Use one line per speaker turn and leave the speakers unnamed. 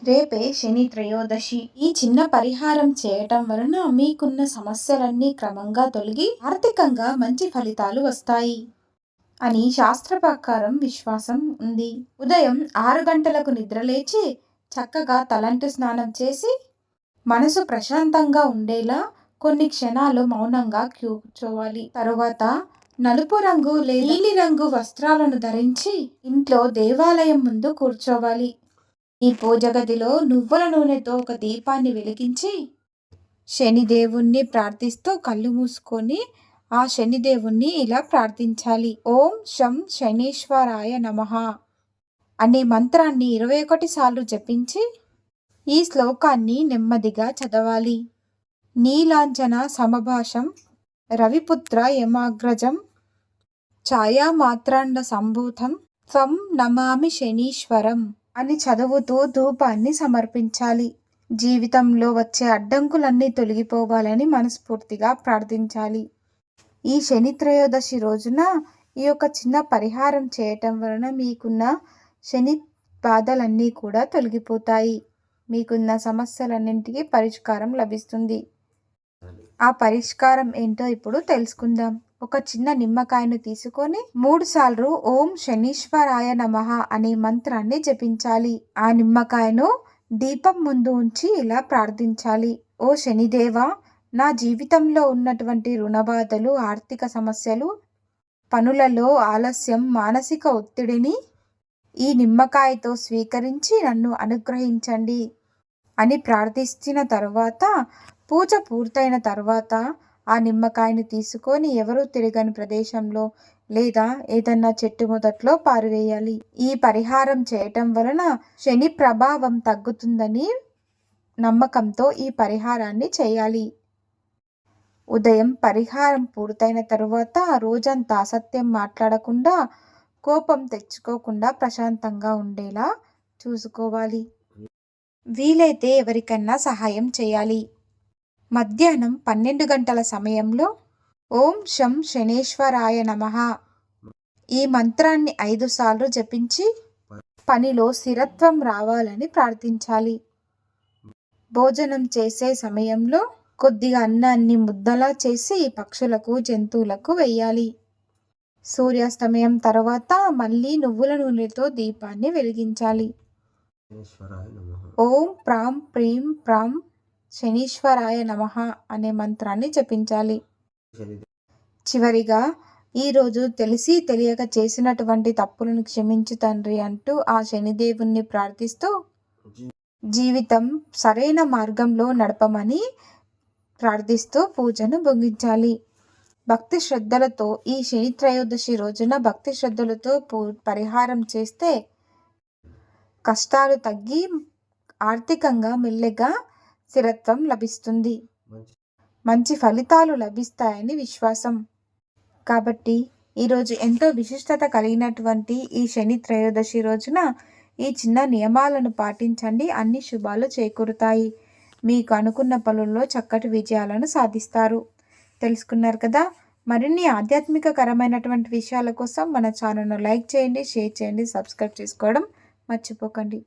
రేపే శని త్రయోదశి. ఈ చిన్న పరిహారం చేయటం వలన మీకున్న సమస్యలన్నీ క్రమంగా తొలగి ఆర్థికంగా మంచి ఫలితాలు వస్తాయి అని శాస్త్ర ప్రకారం విశ్వాసం ఉంది. ఉదయం 6 గంటలకు నిద్రలేచి చక్కగా తలంటు స్నానం చేసి మనసు ప్రశాంతంగా ఉండేలా కొన్ని క్షణాలు మౌనంగా కూర్చోవాలి. తరువాత నలుపు రంగు లేదా నీలి రంగు వస్త్రాలను ధరించి ఇంట్లో దేవాలయం ముందు కూర్చోవాలి. ఈ పూజ గదిలో నువ్వుల నూనెతో ఒక దీపాన్ని వెలిగించి శనిదేవుణ్ణి ప్రార్థిస్తూ కళ్ళు మూసుకొని ఆ శనిదేవుణ్ణి ఇలా ప్రార్థించాలి. ఓం శం శనీశ్వరాయ నమః అనే మంత్రాన్ని 21 సార్లు జపించి ఈ శ్లోకాన్ని నెమ్మదిగా చదవాలి. నీలాంజన సమభాషం రవిపుత్ర యమాగ్రజం ఛాయామాత్రాండ సంభూతం త్వం నమామి శనీశ్వరం అని చదువుతూ ధూపాన్ని సమర్పించాలి. జీవితంలో వచ్చే అడ్డంకులన్నీ తొలగిపోవాలని మనస్ఫూర్తిగా ప్రార్థించాలి. ఈ శని త్రయోదశి రోజున ఈ యొక్క చిన్న పరిహారం చేయటం వలన మీకున్న శని బాధలన్నీ కూడా తొలగిపోతాయి. మీకున్న సమస్యలన్నింటికీ పరిష్కారం లభిస్తుంది. ఆ పరిష్కారం ఏంటో ఇప్పుడు తెలుసుకుందాం. ఒక చిన్న నిమ్మకాయను తీసుకొని 3 సార్లు ఓం శనీశ్వరాయ నమః అనే మంత్రాన్ని జపించాలి. ఆ నిమ్మకాయను దీపం ముందు ఉంచి ఇలా ప్రార్థించాలి. ఓ శనిదేవ, నా జీవితంలో ఉన్నటువంటి రుణబాధలు, ఆర్థిక సమస్యలు, పనులలో ఆలస్యం, మానసిక ఒత్తిడిని ఈ నిమ్మకాయతో స్వీకరించి నన్ను అనుగ్రహించండి అని ప్రార్థించిన తర్వాత పూజ పూర్తయిన తర్వాత ఆ నిమ్మకాయను తీసుకొని ఎవరూ తిరగని ప్రదేశంలో లేదా ఏదన్నా చెట్టు మొదట్లో పారివేయాలి. ఈ పరిహారం చేయటం వలన శని ప్రభావం తగ్గుతుందని నమ్మకంతో ఈ పరిహారాన్ని చేయాలి. ఉదయం పరిహారం పూర్తయిన తరువాత రోజంతా అసత్యం మాట్లాడకుండా, కోపం తెచ్చుకోకుండా ప్రశాంతంగా ఉండేలా చూసుకోవాలి. వీలైతే ఎవరికన్నా సహాయం చేయాలి. మధ్యాహ్నం 12 గంటల సమయంలో ఓం శం శనేశ్వరాయ నమః ఈ మంత్రాన్ని 5 సార్లు జపించి పనిలో స్థిరత్వం రావాలని ప్రార్థించాలి. భోజనం చేసే సమయంలో కొద్దిగా అన్నాన్ని ముద్దలా చేసి పక్షులకు, జంతువులకు వేయాలి. సూర్యాస్తమయం తర్వాత మళ్ళీ నువ్వుల నూనెతో దీపాన్ని వెలిగించాలి. ఓం ప్రాం ప్రీం ప్రాం శనీశ్వరాయ నమః అనే మంత్రాన్ని జపించాలి. చివరిగా ఈరోజు తెలిసి తెలియక చేసినటువంటి తప్పులను క్షమించు తండ్రి అంటూ ఆ శనిదేవుణ్ణి ప్రార్థిస్తూ జీవితం సరైన మార్గంలో నడపమని ప్రార్థిస్తూ పూజను ముగించాలి. భక్తి శ్రద్ధలతో ఈ శని త్రయోదశి రోజున భక్తి శ్రద్ధలతో పరిహారం చేస్తే కష్టాలు తగ్గి ఆర్థికంగా మెల్లగా స్థిరత్వం లభిస్తుంది. మంచి ఫలితాలు లభిస్తాయని విశ్వాసం. కాబట్టి ఈరోజు ఎంతో విశిష్టత కలిగినటువంటి ఈ శని త్రయోదశి రోజున ఈ చిన్న నియమాలను పాటించండి. అన్ని శుభాలు చేకూరుతాయి. మీకు అనుకున్న పనుల్లో చక్కటి విజయాలను సాధిస్తారు. తెలుసుకున్నారు కదా. మరిన్ని ఆధ్యాత్మికకరమైనటువంటి విషయాల కోసం మన ఛానల్ను లైక్ చేయండి, షేర్ చేయండి, సబ్స్క్రైబ్ చేసుకోవడం మర్చిపోకండి.